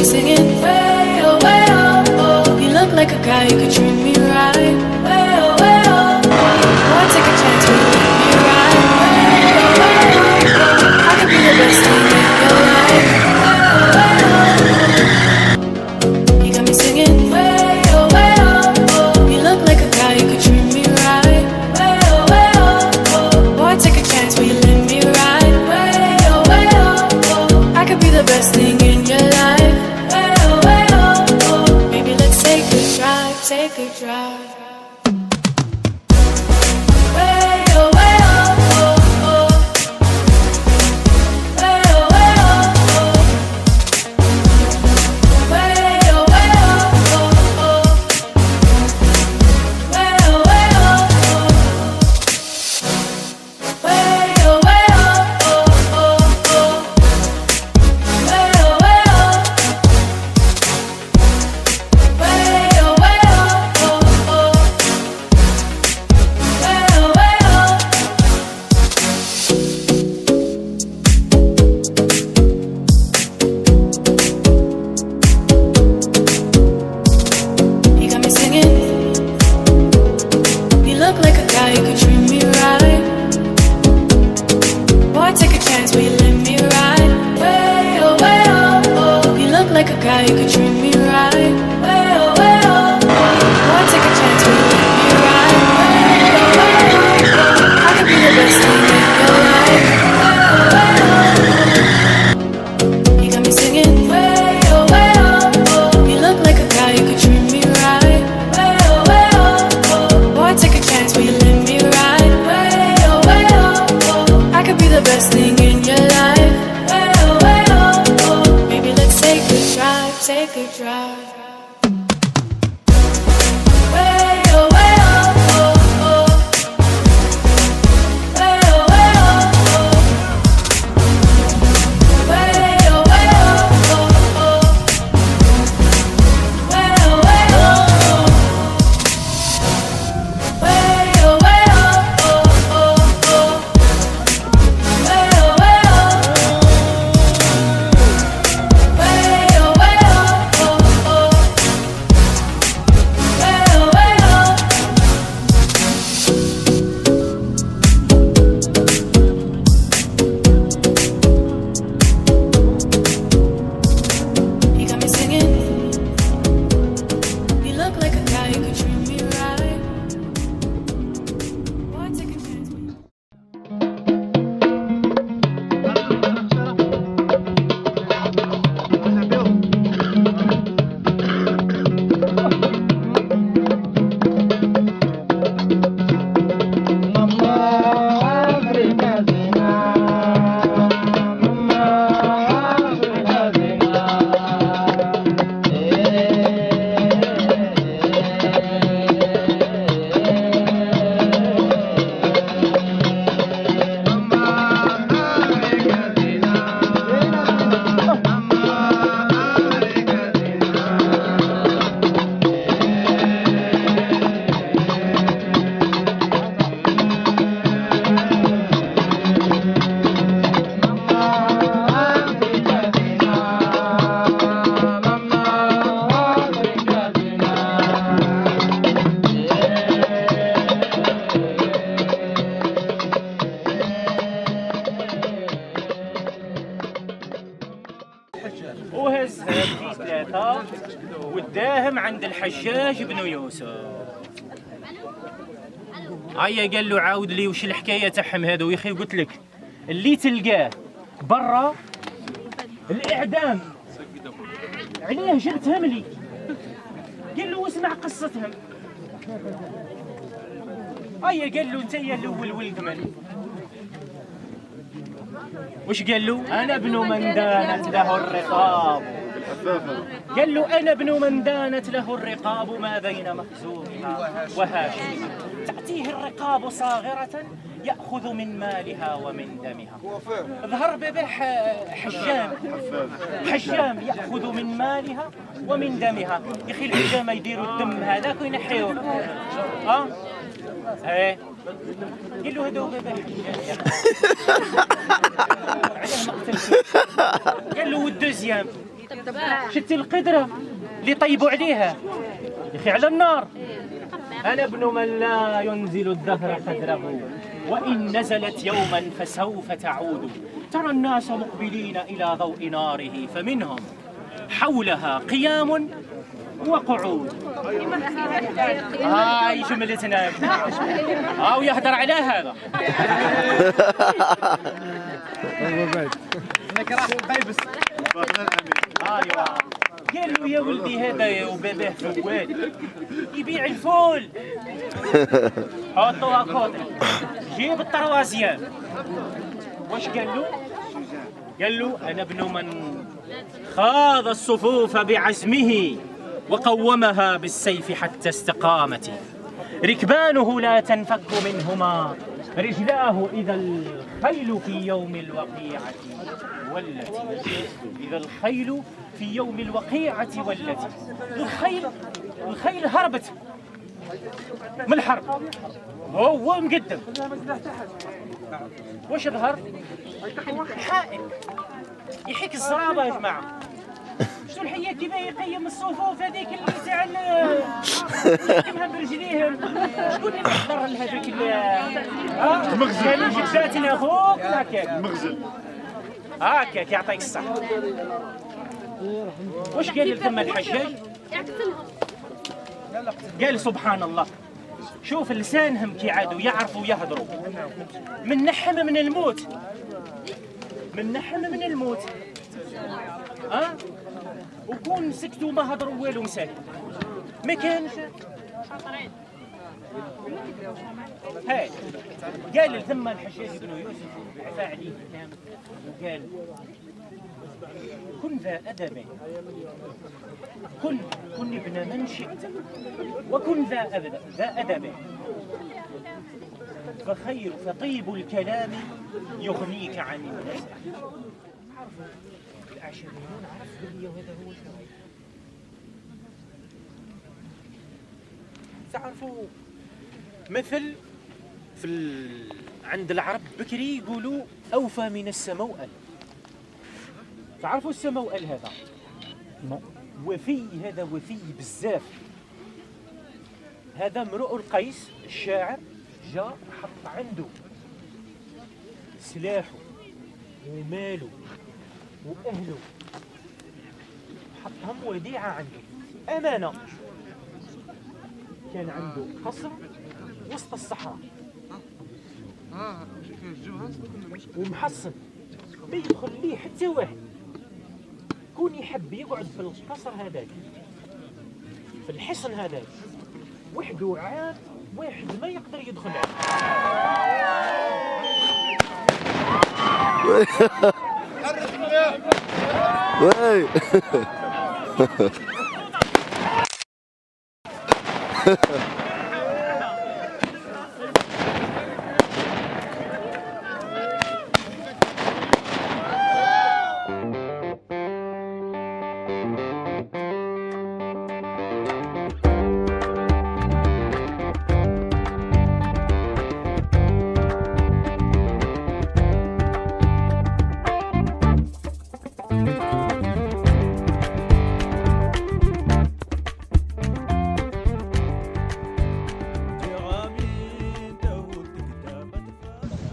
singing way oh, oh. You look like a guy who could treat me right. Way oh, oh. Boy, take a chance, will you let me ride? Way oh, I could be the best thing in your life. You got me singing way oh, oh. You look like a guy who could treat me right. Way oh, boy, take a chance, will you let me ride? Way oh, I could be the best thing in your life. Way oh, maybe let's take a drive, take a drive. وهز هذه ثلاثة وداهم عند الحجاج بن يوسف. هيا قال له عاود لي وش الحكاية تاعهم هذو يا اخي. قلت لك اللي تلقاه برا الإعدام عليه جبتهم لي. قال له واسمع قصتهم. هيا قال له انت يا الاول ولد من؟ وش قال له؟ أنا ابن من دانت له الرقاب. قال له أنا ابن من دانت له الرقاب ما بين مخزومها وهاشمها. تأتيه الرقاب صاغرة يأخذ من مالها ومن دمها. ظهر به حجام يأخذ من مالها ومن دمها. يا أخي الحجام يديروا الدم هذاك وينحيوه. ايه قال له هذا هو بابا قال له والدوزيام شتي القدرة اللي طيبوا عليها يا أخي على النار. أنا ابن من لا ينزل الدهر قدره، وإن نزلت يوما فسوف تعود. ترى الناس مقبلين إلى ضوء ناره، فمنهم حولها قيام وقعود. هاي جملتنا أو يهدر على هذا. ايوه قال له يا ولدي هذا وباباه فوال يبيع الفول. حطوها كوطي جيب الطروازيام. واش قال له؟ قال له انا ابن من خاض الصفوف بعزمه وقومها بالسيف حتى استقامت. ركبانه لا تنفك منهما رجلاه إذا الخيل في يوم الوقيعة والتي. إذا الخيل في يوم الوقيعة والتي. الخيل هربت من الحرب، هو مقدم. واش ظهر؟ حائل يحك الزرابة يا جماعة. شتو الحية كيما يقيم الصفوف هذيك اللي تاع يقيمها برجليهم. شكون اللي حضر لهذيك المغزل؟ كانوا جداتنا خوك هكاك المغزل هكاك يعطيك الصحة. واش قال ثم الحجاج؟ قال سبحان الله، شوف لسانهم كي عادوا يعرفوا يهضروا. من نحم من الموت، من نحم من الموت. وكون سكتوا ما هضروا والو مساكن ما كانش. هاي قال ثم الحجاج بن يوسف عفا عليه كامل وقال كن ذا أدب، كن ابن من شئت، وكن ذا أدب، فخير فطيب الكلام يغنيك عن الناس. العشريون عرف هي وهذا هو الكلام. تعرفوا مثل عند العرب بكري يقولوا أوفى من السموأل. تعرفوا السموأل هذا وفي، هذا وفي بزاف. هذا امرؤ القيس الشاعر جاء حط عنده سلاحه وماله وأهله، حطهم وديعة عنده أمانة. كان عنده قصر وسط الصحراء ومحصن، ما يدخل ليه حتى واحد. كون يحب يقعد في القصر هذاك في الحصن هذاك وحده عاد واحد ما يقدر يدخل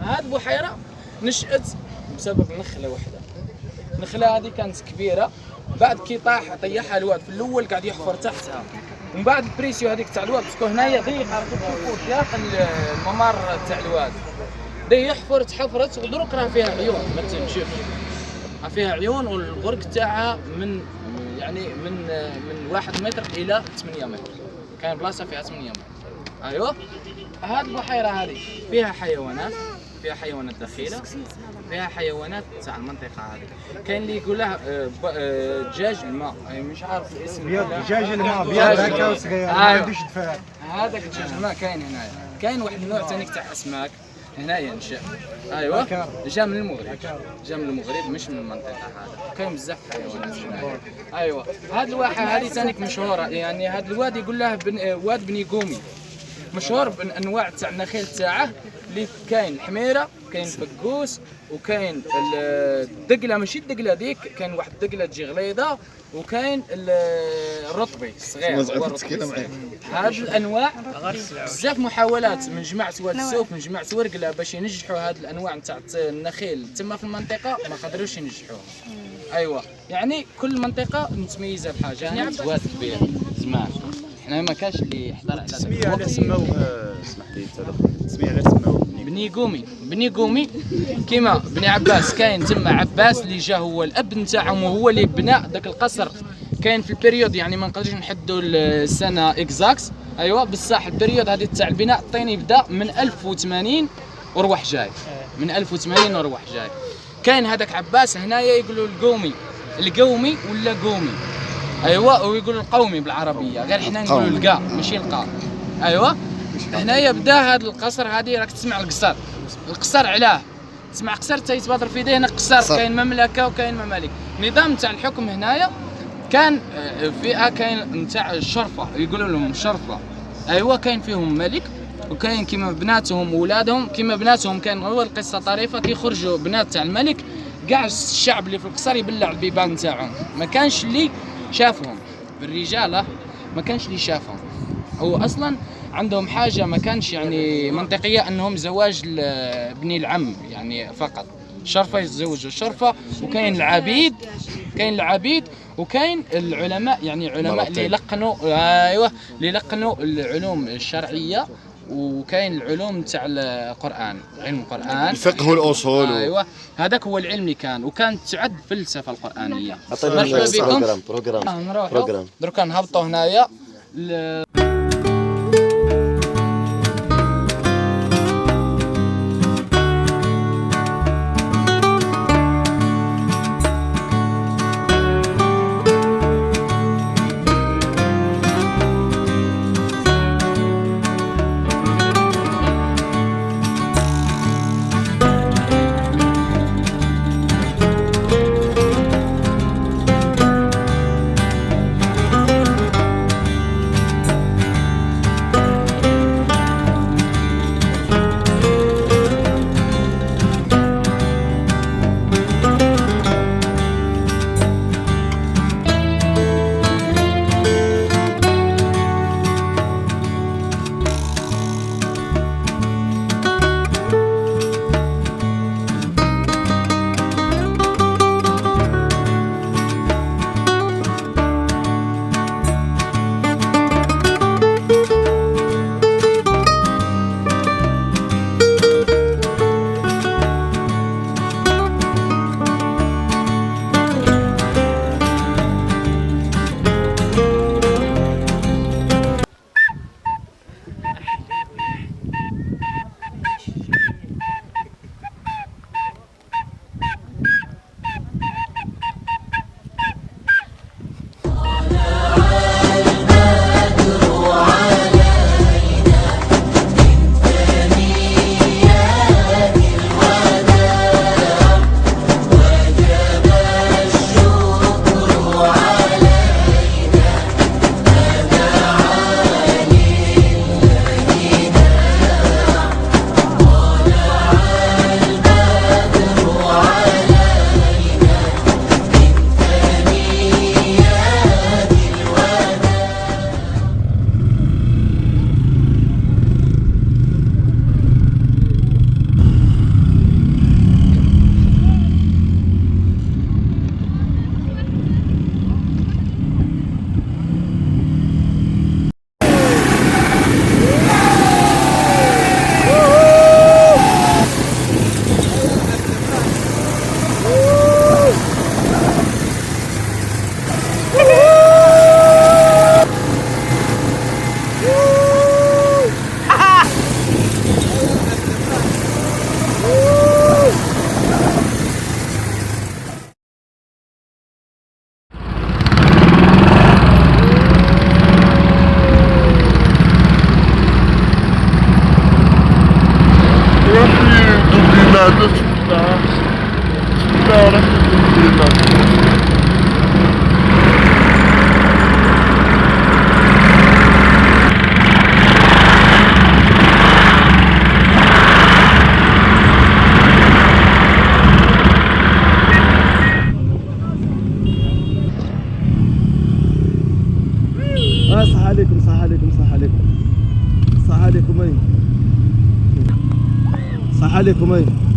هاد بحيرة نشأت بسبب نخلة وحدة. النخلة هذه كانت كبيرة، بعد كي طيحها الواد في الأول قاعد يحفر تحتها، ومن بعد البريسيو هذيك تاع الواد باسكو هنايا ضيقة تشوفوا داخل الممر تاع الواد، بدا يحفر تحفرت ودروك راه فيها عيون ما تمشيش، فيها عيون والغرق تاعها من من 1 متر إلى 8 متر، كاين بلاصة فيها 8 متر. أيوه هاد البحيرة هذه فيها حيوانات، فيها حيوانات دخيلة، فيها حيوانات تاع المنطقة هذه. كاين اللي يقول لها دجاج الماء، مش عارف الاسم. دجاج الماء ابيض هكا وصغير ما عندوش دفاع. هذاك دجاج الماء كاين هنايا. كاين واحد النوع ثاني تاع اسماك هنايا نشا. ايوه جا من المغرب، جا من المغرب مش من المنطقة هذا. كاين بزاف حيوانات هنايا. ايوه هاد الواحة هذه ثاني مشهورة، يعني هاد الواد يقول له واد بني قومي، مشهور بالانواع تاع النخيل تاعه اللي كاين الحميره، كاين فقوس وكاين الدقله، ماشي الدقله ديك، كاين واحد الدقله تجي غليظه، وكاين الرطبي الصغير. هاد الانواع بزاف محاولات من جماعه واد السوق، من جماعه ورقله باش ينجحوا هاد الانواع نتاع النخيل تما في المنطقه، ما قدروش ينجحوها. ايوا يعني كل منطقه متميزه بحاجه. يعني واد كبير زمان، حنا ما كاش اللي يحضر على التسميه على سماوه، اسمح لي تدخل، التسميه على سماوه بني قومي كيما بني عباس. كاين تما عباس اللي جا هو الاب نتاعهم وهو اللي بنى ذاك القصر. كاين في البريود يعني ما نقدرش نحدوا السنه اكزاكت. ايوا بصح البريود هذه تاع البناء الطيني بدا من 1080 وروح جاي، من 1080 وروح جاي. كاين هذاك عباس هنايا يقولوا القومي ولا قومي. ايوا ويقولوا القومي بالعربيه، غير حنا نقولوا القا ماشي القا. ايوا هنايا بدا هذا القصر. هذه راك تسمع القصر علاه تسمع قصر تيتبادر في يديه هنا قصر. كاين مملكه وكاين ممالك. النظام تاع الحكم هنايا كان فئه كاين نتاع الشرفه، يقولوا لهم شرفه. ايوا كاين فيهم ملك، وكاين كيما بناتهم وولادهم. كيما بناتهم كان هو القصه طريفه، كيخرجوا بنات تاع الملك كاع الشعب اللي في القصر يبلع البيبان تاعهم، ما كانش اللي شافهم. بالرجاله ما كانش اللي شافهم. هو اصلا عندهم حاجه ما كانش يعني منطقيه، انهم زواج بني العم يعني فقط. شرفه يتزوجوا الشرفه، وكاين العبيد وكاين العلماء، يعني علماء اللي يلقنوا ايوه اللي يلقنوا العلوم الشرعيه، وكاين العلوم تاع القران، علم القران، الفقه والاصول. ايوه هذاك هو العلم اللي كان، وكانت تعد فلسفه القرانيه. مرحبا بكم. بروجرام دركا نهبطوا هنايا عليكم.